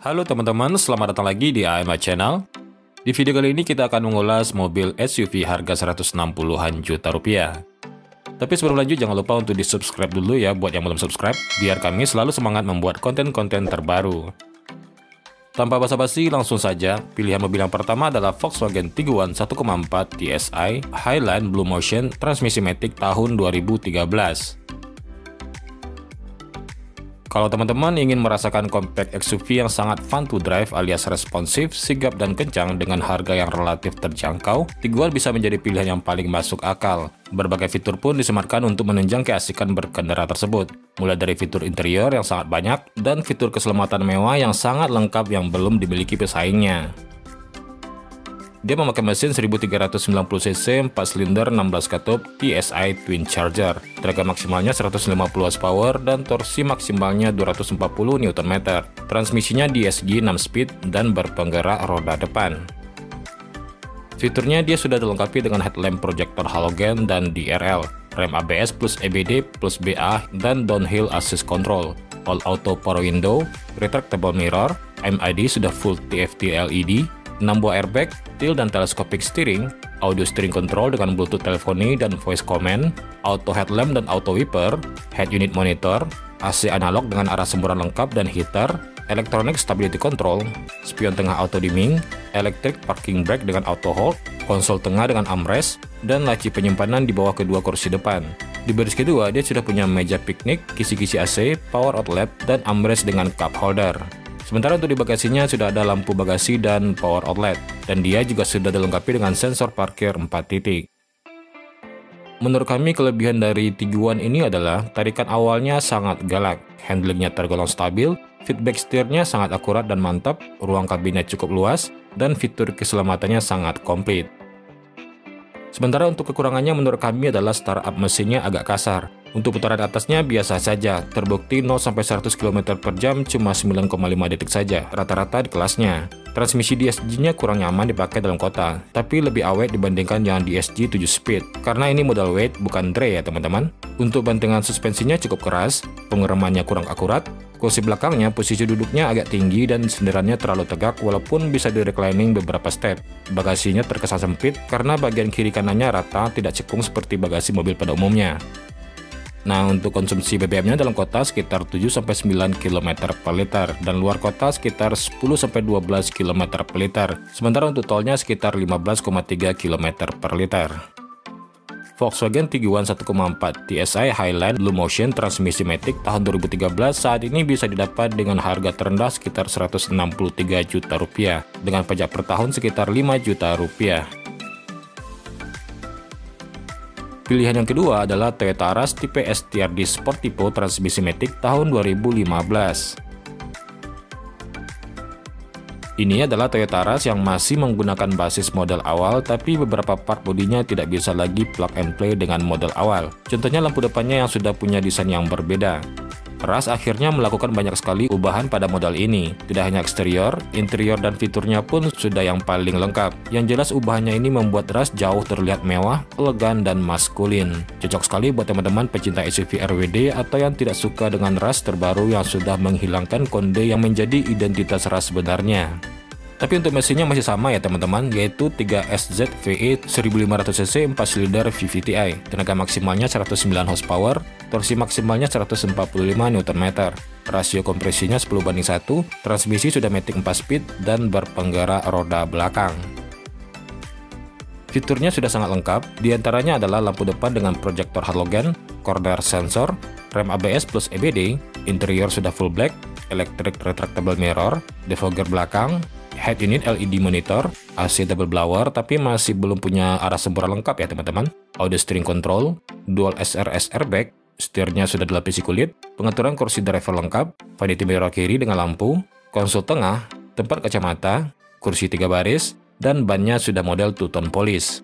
Halo teman-teman, selamat datang lagi di AMA Channel. Di video kali ini kita akan mengulas mobil SUV harga 160-an juta rupiah. Tapi sebelum lanjut jangan lupa untuk di subscribe dulu ya buat yang belum subscribe, biar kami selalu semangat membuat konten-konten terbaru. Tanpa basa-basi langsung saja, pilihan mobil yang pertama adalah Volkswagen Tiguan 1,4 TSI Highline Blue Motion transmisi matic tahun 2013. Kalau teman-teman ingin merasakan compact SUV yang sangat fun to drive alias responsif, sigap dan kencang dengan harga yang relatif terjangkau, Tiguan bisa menjadi pilihan yang paling masuk akal. Berbagai fitur pun disematkan untuk menunjang keasikan berkendara tersebut. Mulai dari fitur interior yang sangat banyak dan fitur keselamatan mewah yang sangat lengkap yang belum dimiliki pesaingnya. Dia memakai mesin 1390cc 4 silinder 16 katup TSI Twin Charger, tenaga maksimalnya 150 horsepower dan torsi maksimalnya 240 Nm. Transmisinya DSG 6 speed dan berpenggerak roda depan. Fiturnya dia sudah dilengkapi dengan headlamp proyektor halogen dan DRL, rem ABS plus EBD plus BA dan downhill assist control, all auto power window, retractable mirror, MID sudah full TFT LED, 6 buah airbag, tilt dan telescopic steering, audio steering control dengan bluetooth teleponi dan voice command, auto headlamp dan auto wiper, head unit monitor, AC analog dengan arah semburan lengkap dan heater, electronic stability control, spion tengah auto dimming, electric parking brake dengan auto hold, konsol tengah dengan armrest, dan laci penyimpanan di bawah kedua kursi depan. Di baris kedua, dia sudah punya meja piknik, kisi-kisi AC, power outlet, dan armrest dengan cup holder. Sementara untuk di bagasinya sudah ada lampu bagasi dan power outlet, dan dia juga sudah dilengkapi dengan sensor parkir 4 titik. Menurut kami kelebihan dari Tiguan ini adalah tarikan awalnya sangat galak, handlingnya tergolong stabil, feedback setirnya sangat akurat dan mantap, ruang kabinnya cukup luas, dan fitur keselamatannya sangat komplit. Sementara untuk kekurangannya menurut kami adalah startup mesinnya agak kasar. Untuk putaran atasnya biasa saja, terbukti 0-100 km/jam cuma 9,5 detik saja, rata-rata di kelasnya. Transmisi DSG-nya kurang nyaman dipakai dalam kota, tapi lebih awet dibandingkan yang DSG 7 speed, karena ini modal weight bukan dray ya teman-teman. Untuk bantingan suspensinya cukup keras, pengeremannya kurang akurat, kursi belakangnya posisi duduknya agak tinggi dan senderannya terlalu tegak walaupun bisa di reclining beberapa step. Bagasinya terkesan sempit karena bagian kiri kanannya rata tidak cekung seperti bagasi mobil pada umumnya. Nah, untuk konsumsi BBM-nya dalam kota sekitar 7-9 km per liter dan luar kota sekitar 10-12 km per liter. Sementara untuk tolnya sekitar 15,3 km per liter. Volkswagen Tiguan 1,4 TSI Highline Blue Motion transmisi matic tahun 2013 saat ini bisa didapat dengan harga terendah sekitar 163 juta rupiah dengan pajak per tahun sekitar 5 juta rupiah. Pilihan yang kedua adalah Toyota Rush tipe STRD Sportivo transmisi matic tahun 2015. Ini adalah Toyota Rush yang masih menggunakan basis model awal, tapi beberapa part bodinya tidak bisa lagi plug and play dengan model awal. Contohnya lampu depannya yang sudah punya desain yang berbeda. Rush akhirnya melakukan banyak sekali ubahan pada model ini. Tidak hanya eksterior, interior dan fiturnya pun sudah yang paling lengkap. Yang jelas ubahannya ini membuat Rush jauh terlihat mewah, elegan, dan maskulin. Cocok sekali buat teman-teman pecinta SUV RWD atau yang tidak suka dengan Rush terbaru yang sudah menghilangkan konde yang menjadi identitas Rush sebenarnya. Tapi untuk mesinnya masih sama ya teman-teman, yaitu 3SZ VE 1500cc 4 silinder VVTi, tenaga maksimalnya 109 horsepower, torsi maksimalnya 145 Nm, rasio kompresinya 10:1, transmisi sudah matic 4 speed dan berpenggerak roda belakang. Fiturnya sudah sangat lengkap, diantaranya adalah lampu depan dengan proyektor halogen, corner sensor, rem ABS plus EBD, interior sudah full black, electric retractable mirror, defogger belakang, head unit LED monitor, AC double blower tapi masih belum punya arah semburan lengkap ya teman-teman, audio steering control, dual SRS airbag, setirnya sudah dilapisi kulit, pengaturan kursi driver lengkap, vanity mirror kiri dengan lampu, konsol tengah, tempat kacamata, kursi 3 baris, dan bannya sudah model two-tone polish.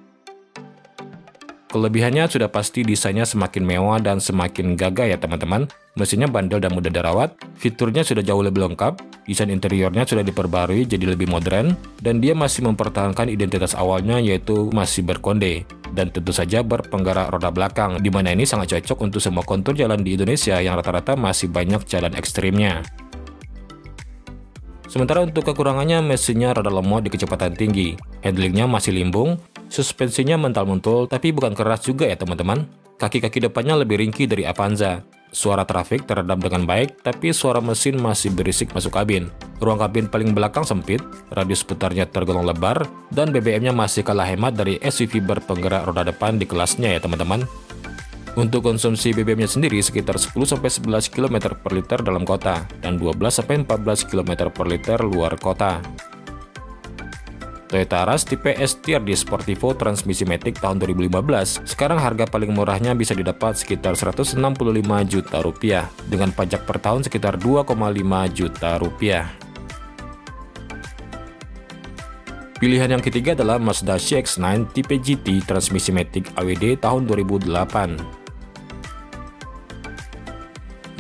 Kelebihannya sudah pasti desainnya semakin mewah dan semakin gagah ya teman-teman. Mesinnya bandel dan mudah dirawat, fiturnya sudah jauh lebih lengkap, desain interiornya sudah diperbarui jadi lebih modern, dan dia masih mempertahankan identitas awalnya yaitu masih berkonde. Dan tentu saja berpenggerak roda belakang, di mana ini sangat cocok untuk semua kontur jalan di Indonesia yang rata-rata masih banyak jalan ekstrimnya. Sementara untuk kekurangannya, mesinnya rada lemot di kecepatan tinggi, handlingnya masih limbung, suspensinya mental-mentul tapi bukan keras juga ya teman-teman. Kaki-kaki depannya lebih ringkih dari Avanza. Suara trafik teredam dengan baik, tapi suara mesin masih berisik masuk kabin. Ruang kabin paling belakang sempit, radius putarnya tergolong lebar, dan BBM-nya masih kalah hemat dari SUV berpenggerak roda depan di kelasnya ya teman-teman. Untuk konsumsi BBM-nya sendiri sekitar 10-11 km per liter dalam kota, dan 12-14 km per liter luar kota. Toyota Rush tipe STRD Sportivo transmisi matic tahun 2015, sekarang harga paling murahnya bisa didapat sekitar 165 juta rupiah, dengan pajak per tahun sekitar 2,5 juta rupiah. Pilihan yang ketiga adalah Mazda CX-9 tipe GT transmisi matic AWD tahun 2008.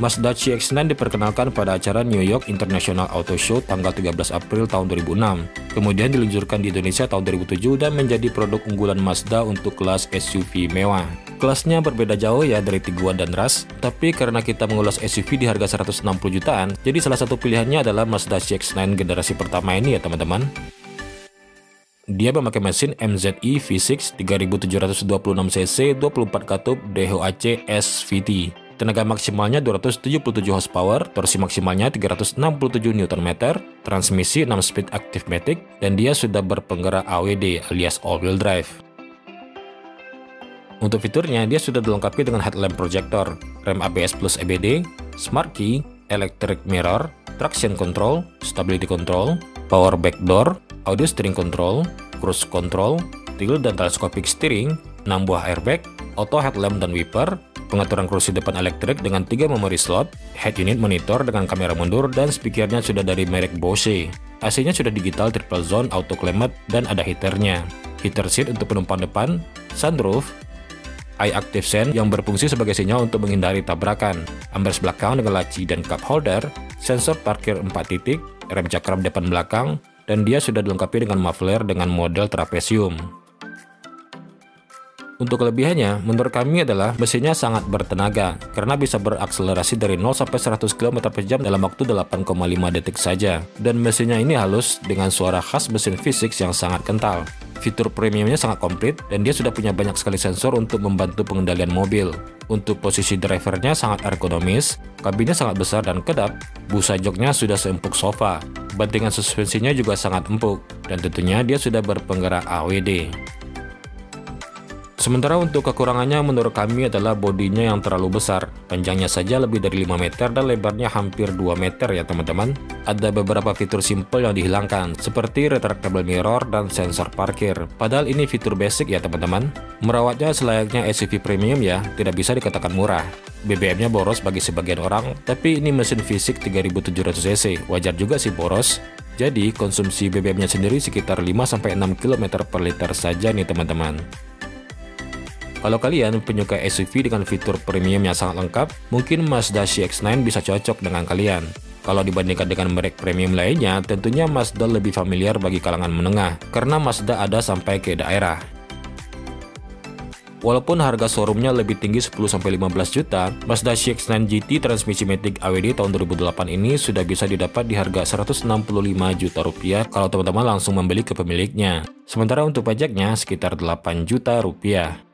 Mazda CX-9 diperkenalkan pada acara New York International Auto Show tanggal 13 April tahun 2006. Kemudian diluncurkan di Indonesia tahun 2007 dan menjadi produk unggulan Mazda untuk kelas SUV mewah. Kelasnya berbeda jauh ya dari Tiguan dan Rush, tapi karena kita mengulas SUV di harga 160 jutaan, jadi salah satu pilihannya adalah Mazda CX-9 generasi pertama ini ya teman-teman. Dia memakai mesin MZI V6 3726cc 24 katup DHOAC SVT. Tenaga maksimalnya 277 horsepower, torsi maksimalnya 367 Nm, transmisi 6-speed active matic, dan dia sudah berpenggerak AWD alias all-wheel drive. Untuk fiturnya, dia sudah dilengkapi dengan headlamp projector, rem ABS plus EBD, smart key, electric mirror, traction control, stability control, power back door, audio steering control, cruise control, tilt dan telescopic steering, 6 buah airbag, auto headlamp dan wiper, pengaturan kursi depan elektrik dengan 3 memori slot, head unit monitor dengan kamera mundur, dan speakernya sudah dari merek Bose. AC-nya sudah digital triple zone auto climate dan ada heaternya. Heater seat untuk penumpang depan, sunroof, eye active sense yang berfungsi sebagai sinyal untuk menghindari tabrakan, armrest belakang dengan laci dan cup holder, sensor parkir 4 titik, rem cakram depan belakang, dan dia sudah dilengkapi dengan muffler dengan model trapesium. Untuk kelebihannya, menurut kami adalah mesinnya sangat bertenaga, karena bisa berakselerasi dari 0 sampai 100 km per jam dalam waktu 8,5 detik saja. Dan mesinnya ini halus dengan suara khas mesin V6 yang sangat kental. Fitur premiumnya sangat komplit, dan dia sudah punya banyak sekali sensor untuk membantu pengendalian mobil. Untuk posisi drivernya sangat ergonomis, kabinnya sangat besar dan kedap, busa joknya sudah seempuk sofa, bantingan suspensinya juga sangat empuk, dan tentunya dia sudah berpenggerak AWD. Sementara untuk kekurangannya menurut kami adalah bodinya yang terlalu besar, panjangnya saja lebih dari 5 meter dan lebarnya hampir 2 meter ya teman-teman. Ada beberapa fitur simple yang dihilangkan, seperti retractable mirror dan sensor parkir. Padahal ini fitur basic ya teman-teman. Merawatnya selayaknya SUV premium ya, tidak bisa dikatakan murah. BBM-nya boros bagi sebagian orang, tapi ini mesin V6 3700cc, wajar juga sih boros. Jadi konsumsi BBM-nya sendiri sekitar 5-6 km per liter saja nih teman-teman. Kalau kalian penyuka SUV dengan fitur premium yang sangat lengkap, mungkin Mazda CX-9 bisa cocok dengan kalian. Kalau dibandingkan dengan merek premium lainnya, tentunya Mazda lebih familiar bagi kalangan menengah, karena Mazda ada sampai ke daerah. Walaupun harga showroomnya lebih tinggi 10-15 juta, Mazda CX-9 GT transmisi matic AWD tahun 2008 ini sudah bisa didapat di harga 165 juta rupiah kalau teman-teman langsung membeli ke pemiliknya. Sementara untuk pajaknya sekitar 8 juta rupiah.